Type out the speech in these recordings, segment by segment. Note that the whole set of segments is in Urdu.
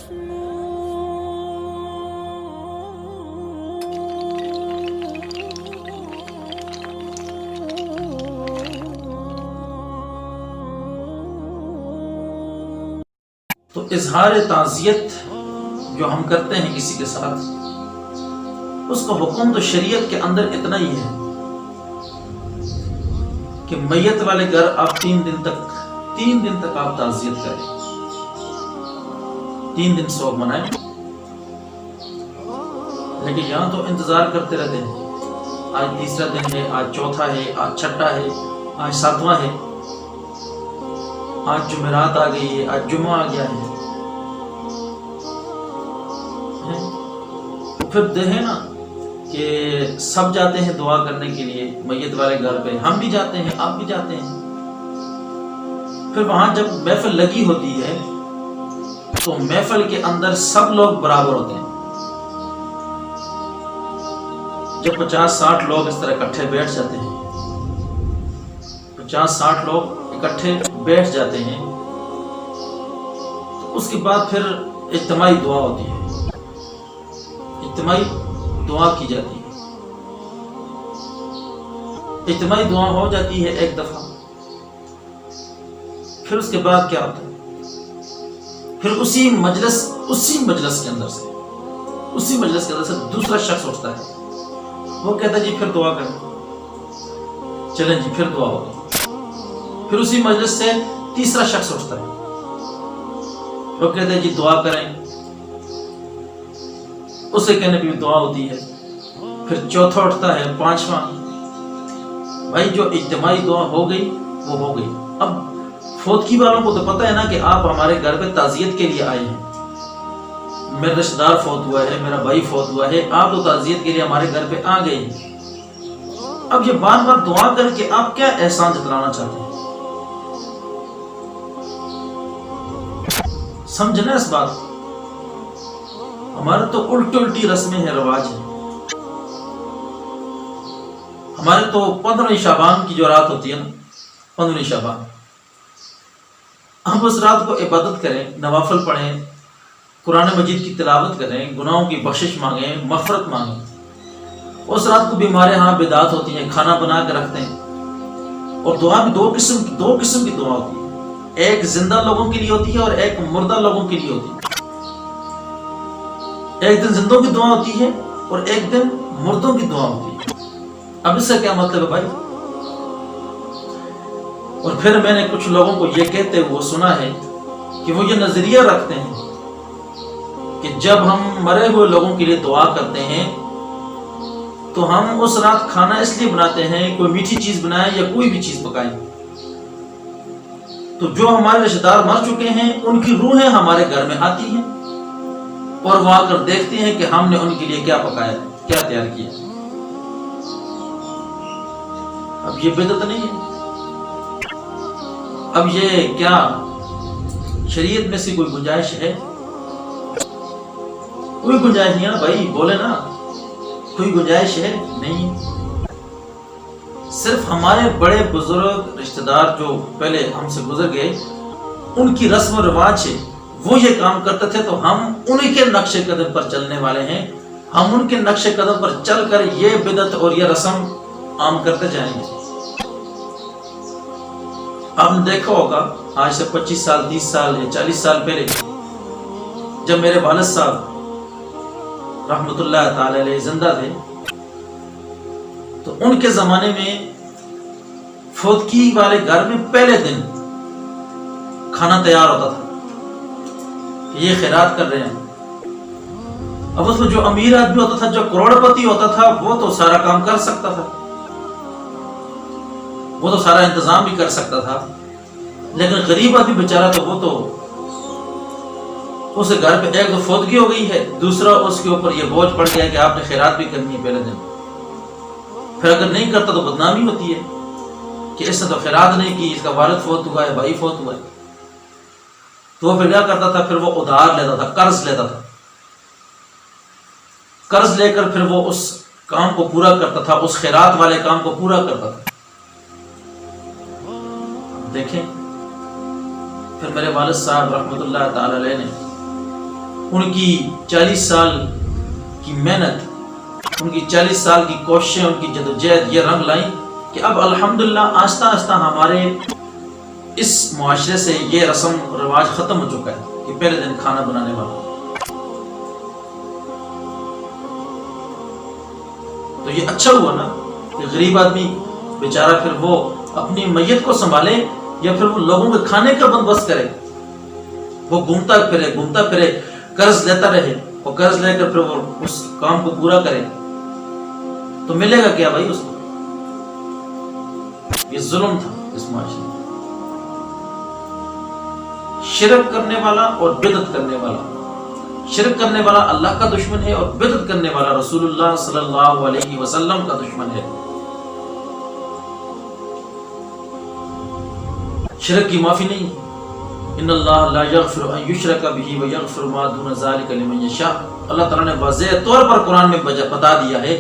تو اظہار تعزیت جو ہم کرتے ہیں کسی کے ساتھ، اس کا حکم تو شریعت کے اندر اتنا ہی ہے کہ میت والے گھر آپ 3 دن تک آپ تعزیت کریں، 3 دن سوگ منائیں. لیکن یہاں تو انتظار کرتے رہتے ہیں، آج تیسرا دن ہے، آج چوتھا ہے، آج چھٹا ہے، آج 7واں ہے، آج جمعرات آ گئی ہے، آج جمعہ آ گیا ہے. پھر دیکھیں نا کہ سب جاتے ہیں دعا کرنے کے لیے میت والے گھر پہ، ہم بھی جاتے ہیں، آپ بھی جاتے ہیں. پھر وہاں جب محفل لگی ہوتی ہے تو محفل کے اندر سب لوگ برابر ہوتے ہیں. جب 50-60 لوگ اس طرح اکٹھے بیٹھ جاتے ہیں، 50-60 لوگ اکٹھے بیٹھ جاتے ہیں، تو اس کے بعد پھر اجتماعی دعا ہوتی ہے، اجتماعی دعا کی جاتی ہے. اجتماعی دعا ہو جاتی ہے ایک دفعہ. پھر اس کے بعد کیا ہوتا ہے؟ پھر اسی مجلس کے اندر سے دوسرا شخص اٹھتا ہے، وہ کہتا ہے جی پھر دعا کریں، چلیں جی پھر دعا ہوگی. پھر اسی مجلس سے تیسرا شخص اٹھتا ہے، وہ کہتا ہے جی دعا کریں، اسے کہنے پہ بھی دعا ہوتی ہے. پھر چوتھا اٹھتا ہے، 5واں. بھائی جو اجتماعی دعا ہو گئی وہ ہو گئی. اب فوتگی والوں کو تو پتہ ہے نا کہ آپ ہمارے گھر پہ تعزیت کے لیے آئے ہیں، میرا رشتہ دار فوت ہوا ہے، میرا بھائی فوت ہوا ہے، آپ تو تعزیت کے لیے ہمارے گھر پہ آ گئے ہیں. اب یہ بار بار دعا کر کے آپ کیا احسان جتلانا چاہتے ہیں؟ سمجھنا اس بات. ہمارے تو الٹی رسمیں ہیں، رواج ہیں. ہمارے تو 15 شعبان کی جو رات ہوتی ہے نا، 15 شعبان، ہم اس رات کو عبادت کریں، نوافل پڑھیں، قرآن مجید کی تلاوت کریں، گناہوں کی بخشش مانگیں، مغفرت مانگیں. اس رات کو بھی ہمارے ہاں بدعات ہوتی ہیں، کھانا بنا کے رکھتے ہیں. اور دعا بھی دو قسم کی دعا ہوتی ہے، ایک زندہ لوگوں کے لیے ہوتی ہے اور ایک مردہ لوگوں کے لیے ہوتی ہے. ایک دن زندوں کی دعا ہوتی ہے اور ایک دن مردوں کی دعا ہوتی ہے. اب اس سے کیا مطلب ہے بھائی؟ اور پھر میں نے کچھ لوگوں کو یہ کہتے ہوئے سنا ہے کہ وہ یہ نظریہ رکھتے ہیں کہ جب ہم مرے ہوئے لوگوں کے لیے دعا کرتے ہیں تو ہم اس رات کھانا اس لیے بناتے ہیں، کوئی میٹھی چیز بنائیں یا کوئی بھی چیز پکائیں، تو جو ہمارے رشتہ دار مر چکے ہیں ان کی روحیں ہمارے گھر میں آتی ہیں اور وہ آ کر دیکھتے ہیں کہ ہم نے ان کے لیے کیا پکایا، کیا تیار کیا. اب یہ بدعت نہیں ہے؟ اب یہ کیا شریعت میں سے کوئی گنجائش ہے؟ کوئی گنجائش نہیں ہے نا بھائی، بولے نا، کوئی گنجائش ہے نہیں. صرف ہمارے بڑے بزرگ رشتہ دار جو پہلے ہم سے گزر گئے، ان کی رسم و رواج سے وہ یہ کام کرتے تھے، تو ہم انہی کے نقش قدم پر چلنے والے ہیں. ہم ان کے نقش قدم پر چل کر یہ بدعت اور یہ رسم عام کرتے جائیں گے. آپ نے دیکھا ہوگا آج سے 25 سال 30 سال یا 40 سال پہلے جب میرے والد صاحب رحمت اللہ تعالی علیہ زندہ تھے، تو ان کے زمانے میں فوتگی والے گھر میں پہلے دن کھانا تیار ہوتا تھا کہ یہ خیرات کر رہے ہیں. اب اس میں جو امیر آدمی ہوتا تھا، جو کروڑ پتی ہوتا تھا، وہ تو سارا کام کر سکتا تھا، وہ تو سارا انتظام بھی کر سکتا تھا. لیکن غریب آدمی بیچارہ تو وہ تو اسے گھر پہ ایک تو فوتگی ہو گئی ہے، دوسرا اس کے اوپر یہ بوجھ پڑ گیا کہ آپ نے خیرات بھی کرنی ہے پہلے دن. پھر اگر نہیں کرتا تو بدنامی ہوتی ہے کہ اس نے تو خیرات نہیں کی، اس کا والد فوت ہوا ہے، بھائی فوت ہوا ہے. تو وہ پھر کیا کرتا تھا؟ پھر وہ ادھار لیتا تھا، قرض لیتا تھا. قرض لے کر پھر وہ اس کام کو پورا کرتا تھا، اس خیرات والے کام کو پورا کرتا تھا. دیکھیں پھر میرے والد صاحب رحمت اللہ تعالی علیہ نے ان کی 40 سال کی محنت، ان کی 40 سال کی کوششیں، ان کی جدوجہد یہ رنگ لائیں کہ اب الحمدللہ آہستہ آہستہ ہمارے اس معاشرے سے یہ رسم رواج ختم ہو چکا ہے کہ پہلے دن کھانا بنانے والا. تو یہ اچھا ہوا نا کہ غریب آدمی بیچارہ پھر وہ اپنی میت کو سنبھالے یا پھر وہ لوگوں کے کھانے کا بندوبست کرے. وہ گھومتا پھرے قرض لیتا رہے، اور قرض لے کر پھر وہ اس کام کو پورا کرے، تو ملے گا کیا بھائی اس کو؟ یہ ظلم تھا اس معاشرے میں. شرک کرنے والا اور بدعت کرنے والا، شرک کرنے والا اللہ کا دشمن ہے، اور بدعت کرنے والا رسول اللہ صلی اللہ علیہ وسلم کا دشمن ہے. شرک کی معافی نہیں. ان اللہ لا یغفر ان یشرک بہ ویغفر ما دون ذلک لمن یشاء. اللہ تعالیٰ نے واضح طور پر قرآن میں بتا دیا ہے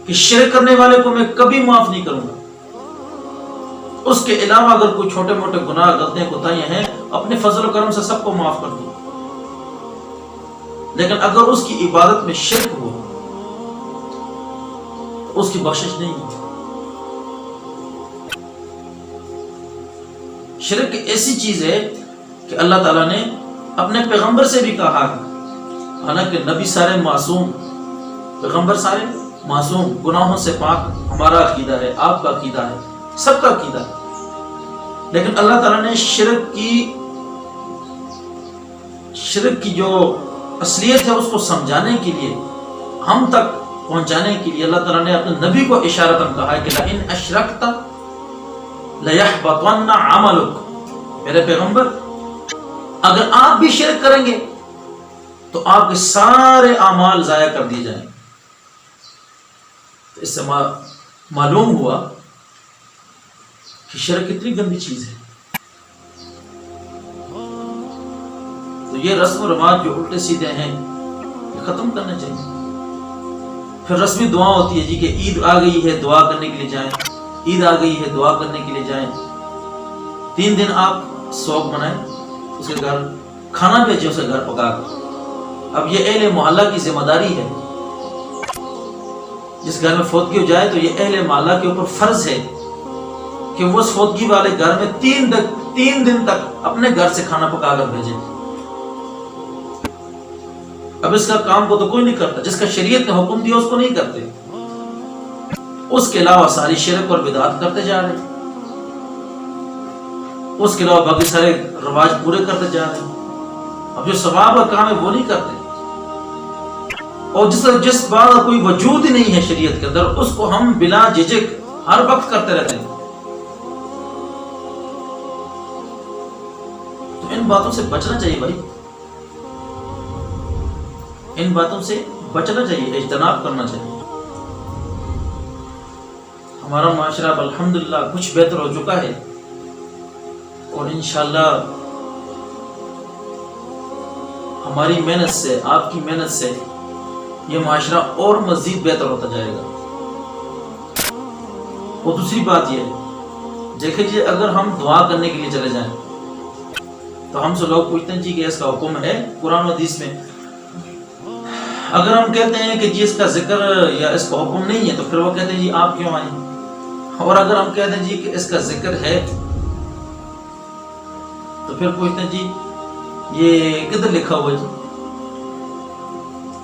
کہ شرک کرنے والے کو میں کبھی معاف نہیں کروں گا. اس کے علاوہ اگر کوئی چھوٹے موٹے گناہ غلطیاں کوتاہیاں ہیں، اپنے فضل و کرم سے سب کو معاف کر دوں. لیکن اگر اس کی عبادت میں شرک ہو تو اس کی بخشش نہیں ہے. شرک ایسی چیز ہے کہ اللہ تعالیٰ نے اپنے پیغمبر سے بھی کہا، حالانکہ نبی سارے معصوم، پیغمبر سارے معصوم، گناہوں سے پاک ہمارا عقیدہ ہے، آپ کا عقیدہ ہے، سب کا عقیدہ ہے. لیکن اللہ تعالیٰ نے شرک کی جو اصلیت ہے اس کو سمجھانے کے لیے، ہم تک پہنچانے کے لیے اللہ تعالیٰ نے اپنے نبی کو اشارتاً کہا ہے کہ لئن اشرکت لَيَحْبَطَنَّ عَمَلُكَ. میرے پیغمبر اگر آپ بھی شرک کریں گے تو آپ کے سارے اعمال ضائع کر دیے جائیں گے. تو اس سے معلوم ہوا کہ شرک کتنی گندی چیز ہے. تو یہ رسم و رواج جو الٹے سیدھے ہیں یہ ختم کرنا چاہیے. پھر رسمی دعا ہوتی ہے جی کہ عید آ گئی ہے دعا کرنے کے لیے جائیں، عید آ گئی ہے دعا کرنے کے لیے جائیں. 3 دن آپ سوگ منائیں، اس کے گھر کھانا بھیجیں، اسے گھر پکا کر. اب یہ اہل محلہ کی ذمہ داری ہے. جس گھر میں فوتگی ہو جائے تو یہ اہل محلہ کے اوپر فرض ہے کہ وہ اس فوتگی والے گھر میں 3 دن تک اپنے گھر سے کھانا پکا کر بھیجیں. اب اس کا کام کو تو کوئی نہیں کرتا، جس کا شریعت نے حکم دیا اس کو نہیں کرتے. اس کے علاوہ ساری شرک اور بدعات کرتے جا رہے ہیں، اس کے علاوہ باقی سارے رواج پورے کرتے جا رہے ہیں. اب جو ثواب کا کام ہے وہ نہیں کرتے، اور جس بات کا کوئی وجود ہی نہیں ہے شریعت کے اندر اس کو ہم بلا جھجک ہر وقت کرتے رہتے ہیں. تو ان باتوں سے بچنا چاہیے بھائی، ان باتوں سے بچنا چاہیے، اجتناب کرنا چاہیے. ہمارا معاشرہ اب الحمدللہ کچھ بہتر ہو چکا ہے، اور انشاءاللہ ہماری محنت سے، آپ کی محنت سے یہ معاشرہ اور مزید بہتر ہوتا جائے گا. اور دوسری بات یہ ہے، دیکھیں جی اگر ہم دعا کرنے کے لیے چلے جائیں تو ہم سے لوگ پوچھتے ہیں جی کہ اس کا حکم ہے قرآن و حدیث میں. اگر ہم کہتے ہیں کہ جی اس کا ذکر یا اس کا حکم نہیں ہے تو پھر وہ کہتے ہیں جی آپ کیوں آئیں. اور اگر ہم کہتے ہیں جی کہ اس کا ذکر ہے تو پھر پوچھتے ہیں جی یہ کدھر لکھا ہوا ہے جی.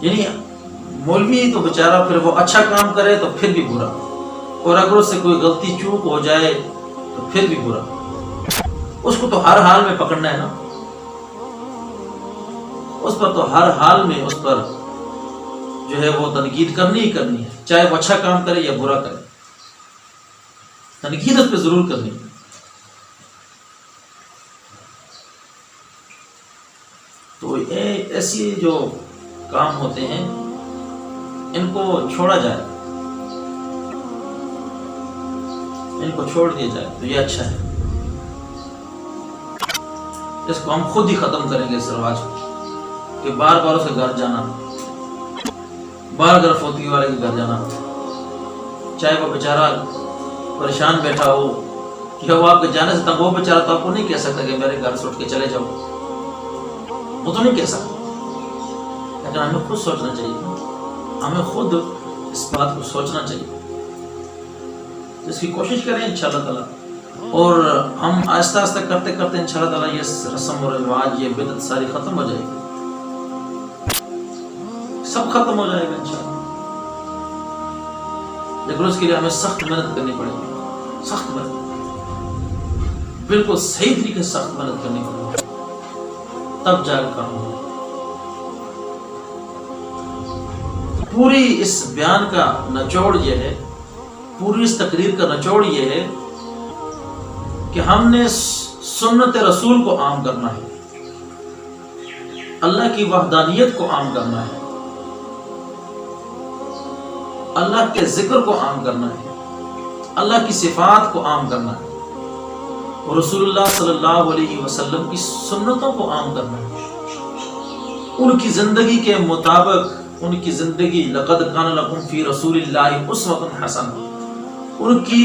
یعنی مولوی تو بیچارہ پھر وہ اچھا کام کرے تو پھر بھی برا، اور اگر اس سے کوئی غلطی چوک ہو جائے تو پھر بھی برا. اس کو تو ہر حال میں پکڑنا ہے نا، اس پر تو ہر حال میں اس پر جو ہے وہ تنقید کرنی ہی کرنی ہے، چاہے وہ اچھا کام کرے یا برا کرے، تنقید اس پہ ضرور کرنی ہے. تو ایسی جو کام ہوتے ہیں ان کو چھوڑا جائے، ان کو چھوڑ دیا جائے تو یہ اچھا ہے. اس کو ہم خود ہی ختم کریں گے اس رواج کو کہ بار بار اس کے گھر جانا، بار بار فوتگی والے کے گھر جانا، چاہے وہ بیچارہ پریشان بیٹھا ہو کہ وہ آپ کے جانے سے تنگ ہو، بیچارہ تو آپ کو نہیں کہہ سکتا کہ میرے گھر سے اٹھ کے چلے جاؤ، وہ تو نہیں کہہ سکتا. لیکن ہمیں خود سوچنا چاہیے، ہمیں خود اس بات کو سوچنا چاہیے، اس کی کوشش کریں انشاءاللہ تعالیٰ، اور ہم آہستہ آہستہ کرتے کرتے انشاءاللہ تعالیٰ یہ رسم و رواج، یہ بدعت ساری ختم ہو جائے گی، سب ختم ہو جائے گا انشاءاللہ، لیکن اس کے لیے ہمیں سخت محنت کرنی پڑے گی، سخت محنت، بالکل صحیح طریقے سے سخت محنت کرنی پڑے گی، تب جا کر کام ہوگا۔ پوری اس بیان کا نچوڑ یہ ہے، پوری اس تقریر کا نچوڑ یہ ہے کہ ہم نے سنت رسول کو عام کرنا ہے، اللہ کی وحدانیت کو عام کرنا ہے، اللہ کے ذکر کو عام کرنا ہے، اللہ کی صفات کو عام کرنا ہے، اور رسول اللہ صلی اللہ علیہ وسلم کی سنتوں کو عام کرنا ہے، ان کی زندگی کے مطابق، ان کی زندگی لقد کان لکم فی رسول اللہ اسوۃ حسنہ، ان کی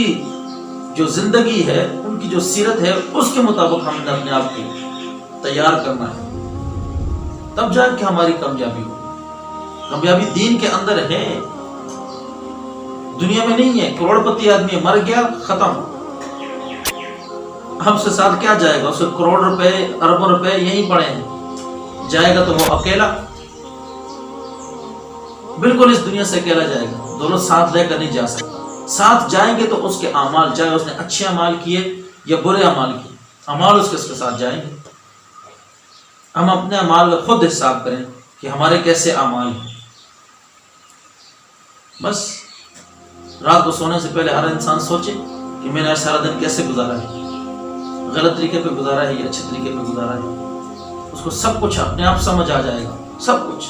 جو زندگی ہے، ان کی جو سیرت ہے، اس کے مطابق ہم نے اپنے آپ کو تیار کرنا ہے، تب جا کے ہماری کامیابی ہوگی۔ کامیابی دین کے اندر ہے، دنیا میں نہیں ہے۔ کروڑ پتی آدمی مر گیا، ختم، ہم سے ساتھ کیا جائے گا؟ اسے کروڑ روپے اربوں روپے یہیں پڑے ہیں، جائے گا تو وہ اکیلا، بالکل اس دنیا سے اکیلا جائے گا، دونوں ساتھ لے کر نہیں جا سکتا۔ ساتھ جائیں گے تو اس کے اعمال، چاہے اس نے اچھے اعمال کیے یا برے اعمال کیے، اعمال اس کے ساتھ جائیں گے۔ ہم اپنے اعمال کا خود حساب کریں کہ ہمارے کیسے اعمال ہیں۔ بس رات کو سونے سے پہلے ہر انسان سوچے کہ میں نے سارا دن کیسے گزارا ہے، غلط طریقے پہ گزارا ہے یا اچھے طریقے پہ گزارا ہے، اس کو سب کچھ اپنے آپ سمجھ آ جائے گا، سب کچھ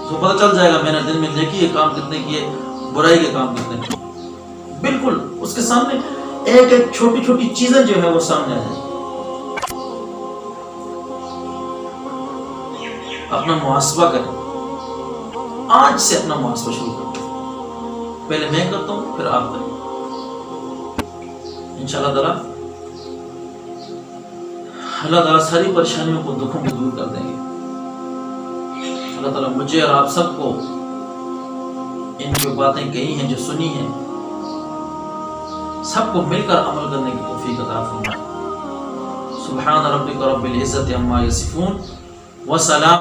تو پتہ چل جائے گا میں نے دن میں نیکی کے کام کتنے کیے، برائی کے کام کتنے کیے، بالکل اس کے سامنے ایک ایک چھوٹی چھوٹی چیزیں جو ہے وہ سامنے آ جائیں گی۔ اپنا محاسبہ کریں، آج سے اپنا محاسبہ شروع کریں، پہلے میں کرتا ہوں پھر آپ کریں، انشاءاللہ تعالیٰ اللہ تعالیٰ ساری پریشانیوں کو، دکھوں کو دور کر دیں گے۔ اللہ تعالیٰ مجھے اور آپ سب کو ان جو باتیں کہی ہیں، جو سنی ہیں، سب کو مل کر عمل کرنے کی توفیق عطا فرمائے۔ سبحان ربک رب العزت عما یصفون وسلام